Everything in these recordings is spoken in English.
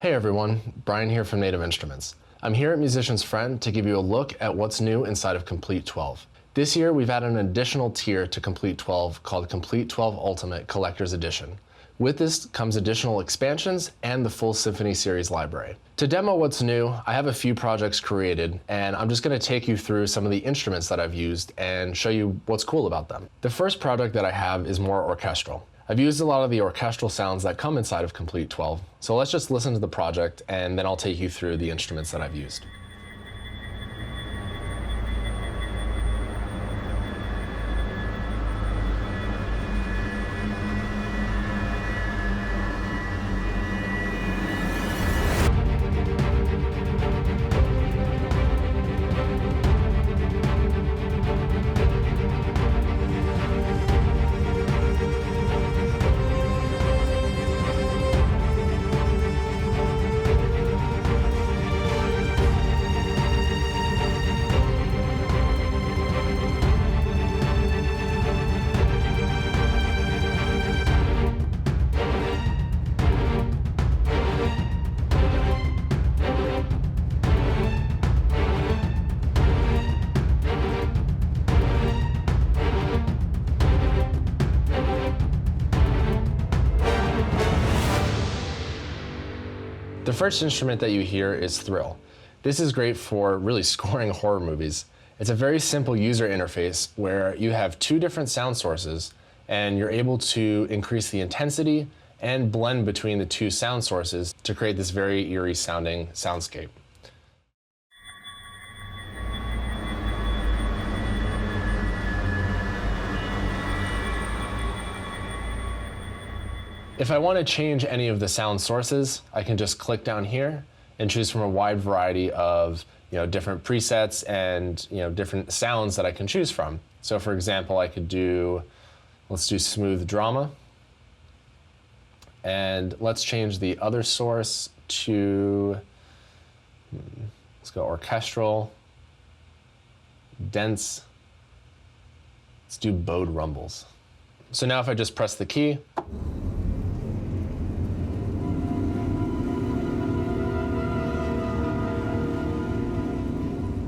Hey everyone, Brian here from Native Instruments. I'm here at Musician's Friend to give you a look at what's new inside of Komplete 12. This year we've added an additional tier to Komplete 12 called Komplete 12 Ultimate Collector's Edition. With this comes additional expansions and the full Symphony Series library. To demo what's new, I have a few projects created, and I'm just going to take you through some of the instruments that I've used and show you what's cool about them. The first project that I have is more orchestral. I've used a lot of the orchestral sounds that come inside of Komplete 12, so let's just listen to the project and then I'll take you through the instruments that I've used. The first instrument that you hear is Thrill. This is great for really scoring horror movies. It's a very simple user interface where you have two different sound sources and you're able to increase the intensity and blend between the two sound sources to create this very eerie sounding soundscape. If I want to change any of the sound sources, I can just click down here and choose from a wide variety of different presets and different sounds that I can choose from. So for example, I could let's do smooth drama. And let's change the other source to, let's go orchestral, dense. Let's do bowed rumbles. So now if I just press the key,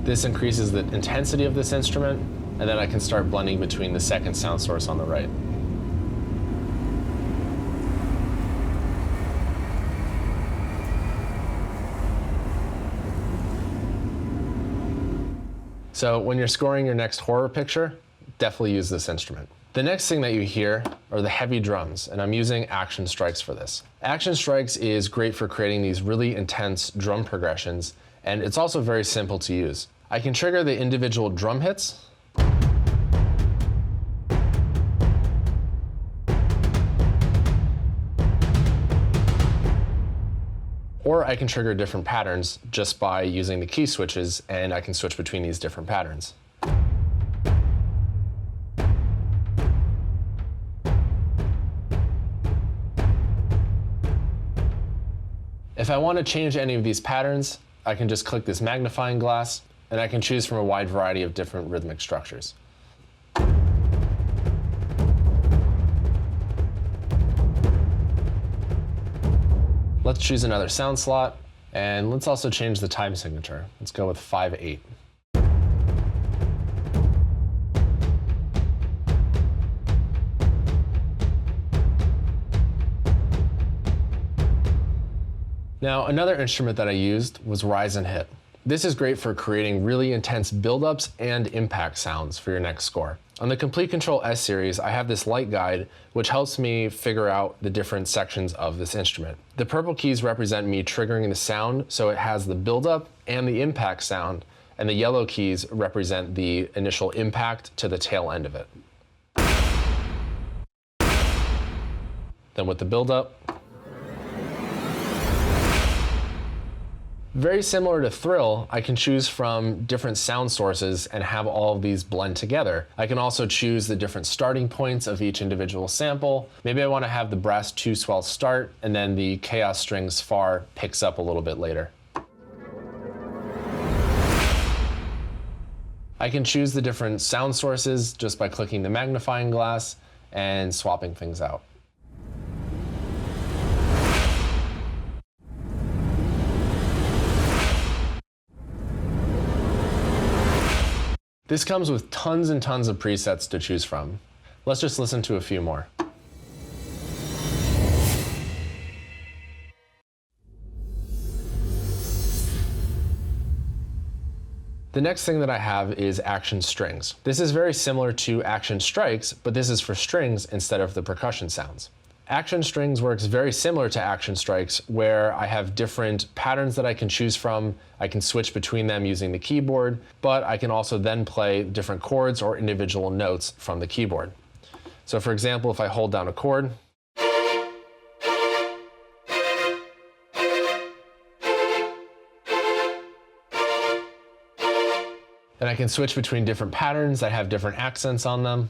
this increases the intensity of this instrument, and then I can start blending between the second sound source on the right. So when you're scoring your next horror picture, definitely use this instrument. The next thing that you hear are the heavy drums, and I'm using Action Strikes for this. Action Strikes is great for creating these really intense drum progressions, and it's also very simple to use. I can trigger the individual drum hits, or I can trigger different patterns just by using the key switches, and I can switch between these different patterns. If I want to change any of these patterns, I can just click this magnifying glass, and I can choose from a wide variety of different rhythmic structures. Let's choose another sound slot, and let's also change the time signature. Let's go with 5/8. Now, another instrument that I used was Rise and Hit. This is great for creating really intense buildups and impact sounds for your next score. On the Komplete Control S series, I have this light guide which helps me figure out the different sections of this instrument. The purple keys represent me triggering the sound, so it has the buildup and the impact sound, and the yellow keys represent the initial impact to the tail end of it. Then with the buildup, very similar to Thrill, I can choose from different sound sources and have all of these blend together. I can also choose the different starting points of each individual sample. Maybe I want to have the brass 2 swell start, and then the chaos strings far picks up a little bit later. I can choose the different sound sources just by clicking the magnifying glass and swapping things out. This comes with tons and tons of presets to choose from. Let's just listen to a few more. The next thing that I have is action strings. This is very similar to action strikes, but this is for strings instead of the percussion sounds. Action strings works very similar to action strikes, where I have different patterns that I can choose from. I can switch between them using the keyboard, but I can also then play different chords or individual notes from the keyboard. So for example, if I hold down a chord, and I can switch between different patterns that have different accents on them.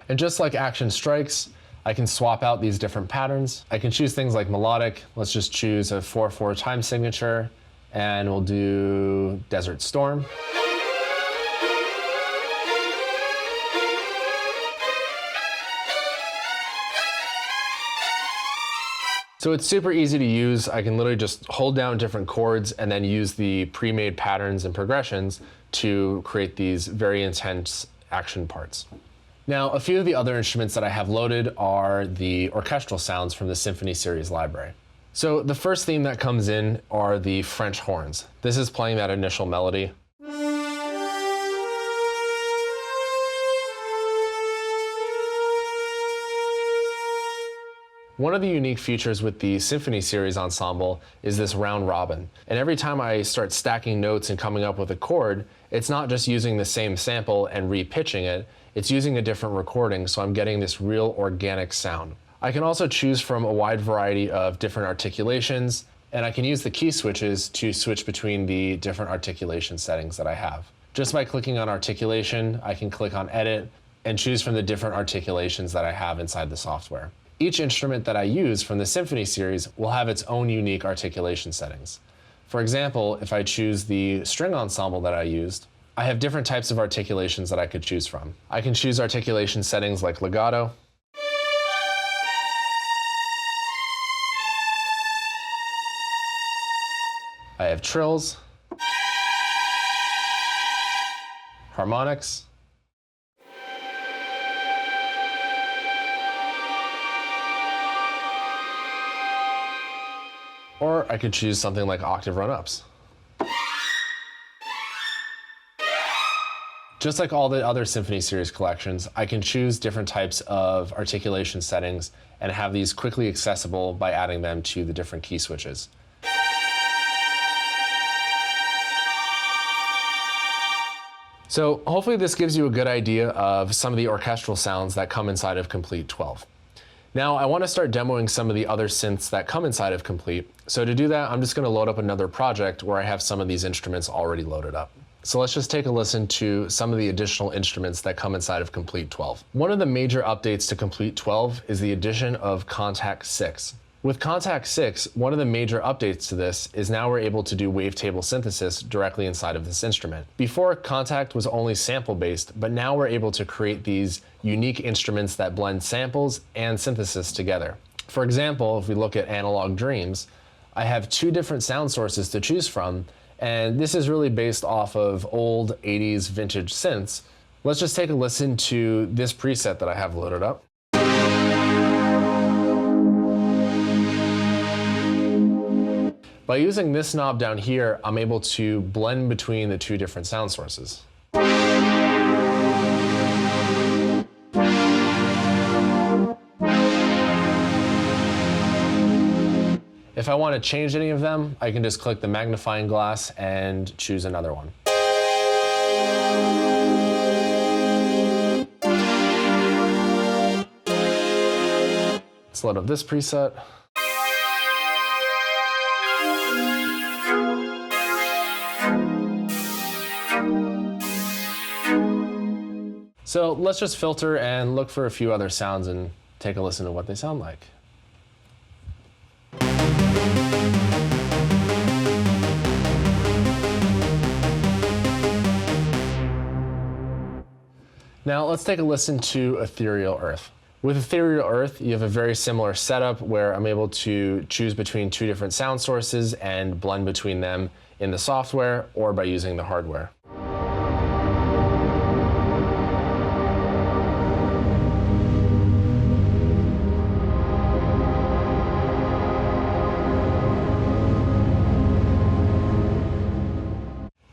And just like action strikes, I can swap out these different patterns. I can choose things like melodic. Let's just choose a 4/4 time signature, and we'll do Desert Storm. So it's super easy to use. I can literally just hold down different chords and then use the pre-made patterns and progressions to create these very intense action parts. Now, a few of the other instruments that I have loaded are the orchestral sounds from the Symphony Series library. So the first theme that comes in are the French horns. This is playing that initial melody. One of the unique features with the Symphony Series ensemble is this round robin. And every time I start stacking notes and coming up with a chord, it's not just using the same sample and re-pitching it, it's using a different recording, so I'm getting this real organic sound. I can also choose from a wide variety of different articulations, and I can use the key switches to switch between the different articulation settings that I have. Just by clicking on articulation, I can click on edit and choose from the different articulations that I have inside the software. Each instrument that I use from the Symphony Series will have its own unique articulation settings. For example, if I choose the string ensemble that I used, I have different types of articulations that I could choose from. I can choose articulation settings like legato, I have trills, harmonics, or I could choose something like octave run-ups. Just like all the other Symphony Series collections, I can choose different types of articulation settings and have these quickly accessible by adding them to the different key switches. So hopefully this gives you a good idea of some of the orchestral sounds that come inside of Komplete 12. Now I want to start demoing some of the other synths that come inside of Komplete. So to do that, I'm just going to load up another project where I have some of these instruments already loaded up. So let's just take a listen to some of the additional instruments that come inside of Komplete 12. One of the major updates to Komplete 12 is the addition of Kontakt 6. With Kontakt 6, one of the major updates to this is now we're able to do wavetable synthesis directly inside of this instrument. Before, Kontakt was only sample-based, but now we're able to create these unique instruments that blend samples and synthesis together. For example, if we look at Analog Dreams, I have two different sound sources to choose from, and this is really based off of old 80s vintage synths. Let's just take a listen to this preset that I have loaded up. By using this knob down here, I'm able to blend between the two different sound sources. If I want to change any of them, I can just click the magnifying glass and choose another one. Let's load up this preset. So let's just filter and look for a few other sounds and take a listen to what they sound like. Now let's take a listen to Ethereal Earth. With Ethereal Earth, you have a very similar setup where I'm able to choose between two different sound sources and blend between them in the software or by using the hardware.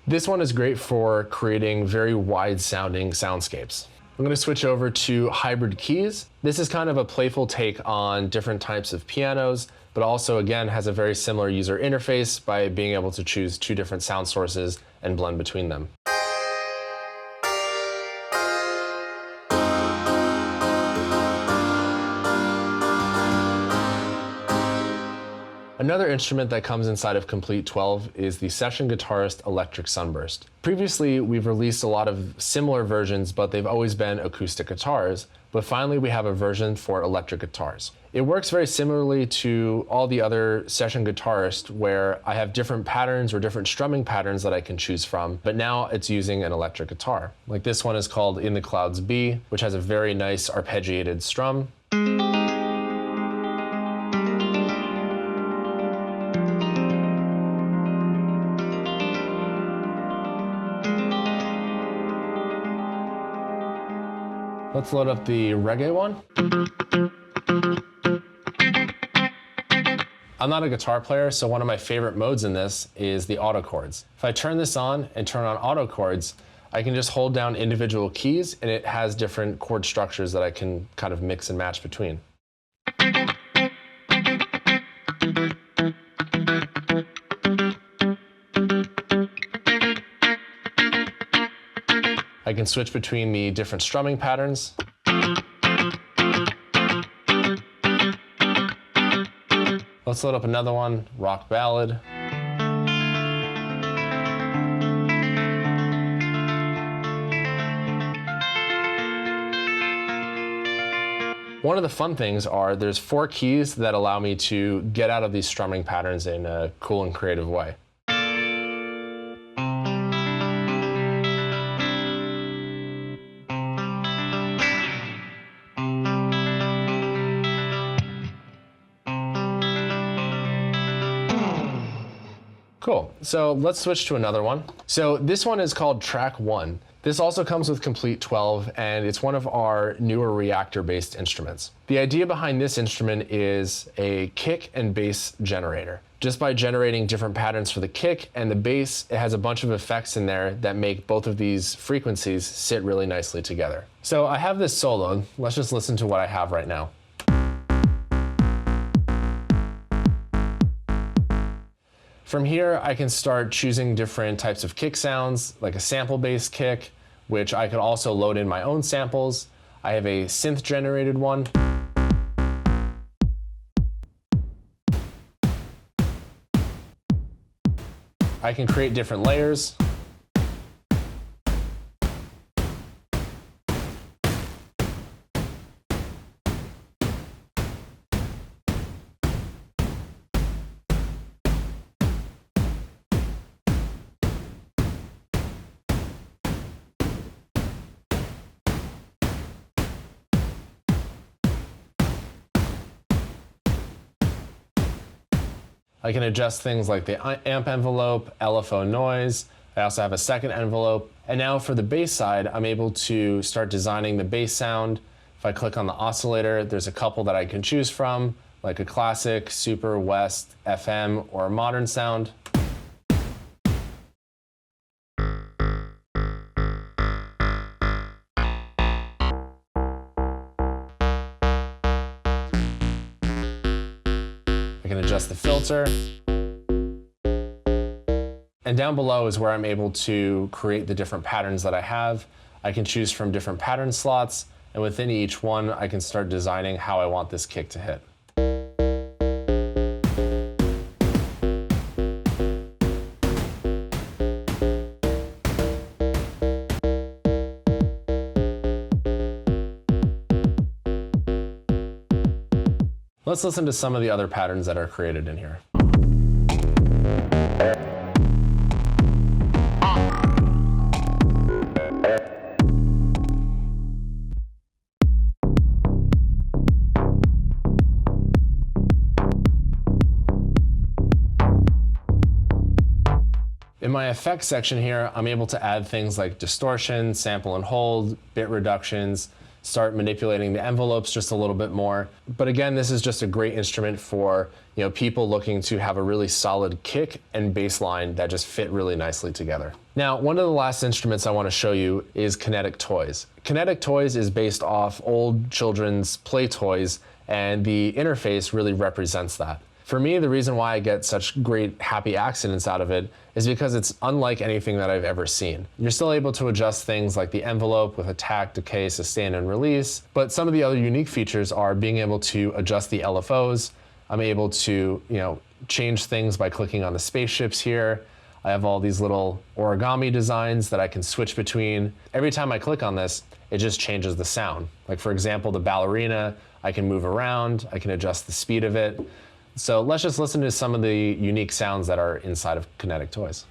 This one is great for creating very wide sounding soundscapes. I'm going to switch over to hybrid keys. This is kind of a playful take on different types of pianos, but also again has a very similar user interface by being able to choose two different sound sources and blend between them. Another instrument that comes inside of Komplete 12 is the Session Guitarist Electric Sunburst. Previously, we've released a lot of similar versions, but they've always been acoustic guitars, but finally we have a version for electric guitars. It works very similarly to all the other Session Guitarist where I have different patterns or different strumming patterns that I can choose from, but now it's using an electric guitar. Like this one is called In the Clouds B, which has a very nice arpeggiated strum. Let's load up the reggae one. I'm not a guitar player, so one of my favorite modes in this is the auto chords. If I turn this on and turn on auto chords, I can just hold down individual keys and it has different chord structures that I can kind of mix and match between. I can switch between the different strumming patterns. Let's load up another one, rock ballad. One of the fun things are there's 4 keys that allow me to get out of these strumming patterns in a cool and creative way. Cool, so let's switch to another one. So this one is called TrackOne. This also comes with Komplete 12 and it's one of our newer reactor-based instruments. The idea behind this instrument is a kick and bass generator. Just by generating different patterns for the kick and the bass, it has a bunch of effects in there that make both of these frequencies sit really nicely together. So I have this soloed. Let's just listen to what I have right now. From here, I can start choosing different types of kick sounds, like a sample-based kick, which I could also load in my own samples. I have a synth-generated one. I can create different layers. I can adjust things like the amp envelope, LFO noise. I also have a second envelope. And now for the bass side, I'm able to start designing the bass sound. If I click on the oscillator, there's a couple that I can choose from, like a classic, super, west, FM, or a modern sound. I can adjust the filter. And down below is where I'm able to create the different patterns that I have. I can choose from different pattern slots, and within each one, I can start designing how I want this kick to hit. Let's listen to some of the other patterns that are created in here. In my effects section here, I'm able to add things like distortion, sample and hold, bit reductions, start manipulating the envelopes just a little bit more. But again, this is just a great instrument for people looking to have a really solid kick and bass line that just fit really nicely together. Now, one of the last instruments I want to show you is Kinetic Toys. Kinetic Toys is based off old children's play toys, and the interface really represents that. For me, the reason why I get such great happy accidents out of it is because it's unlike anything that I've ever seen. You're still able to adjust things like the envelope with attack, decay, sustain, and release, but some of the other unique features are being able to adjust the LFOs. I'm able to, change things by clicking on the spaceships here. I have all these little origami designs that I can switch between. Every time I click on this, it just changes the sound. Like for example, the ballerina, I can move around, I can adjust the speed of it. So let's just listen to some of the unique sounds that are inside of Kinetic Toys.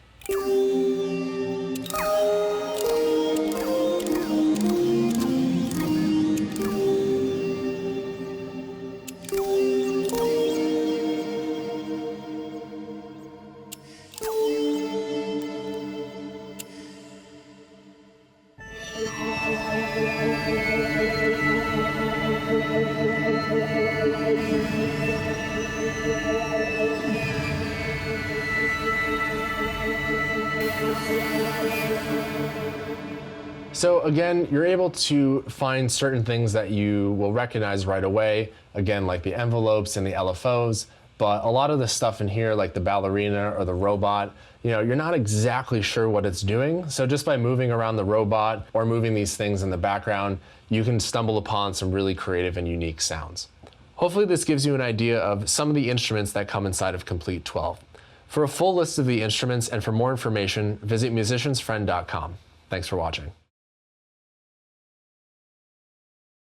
So again, you're able to find certain things that you will recognize right away, again, like the envelopes and the LFOs, but a lot of the stuff in here, like the ballerina or the robot, you're not exactly sure what it's doing. So just by moving around the robot or moving these things in the background, you can stumble upon some really creative and unique sounds. Hopefully this gives you an idea of some of the instruments that come inside of Komplete 12. For a full list of the instruments and for more information, visit musiciansfriend.com. Thanks for watching.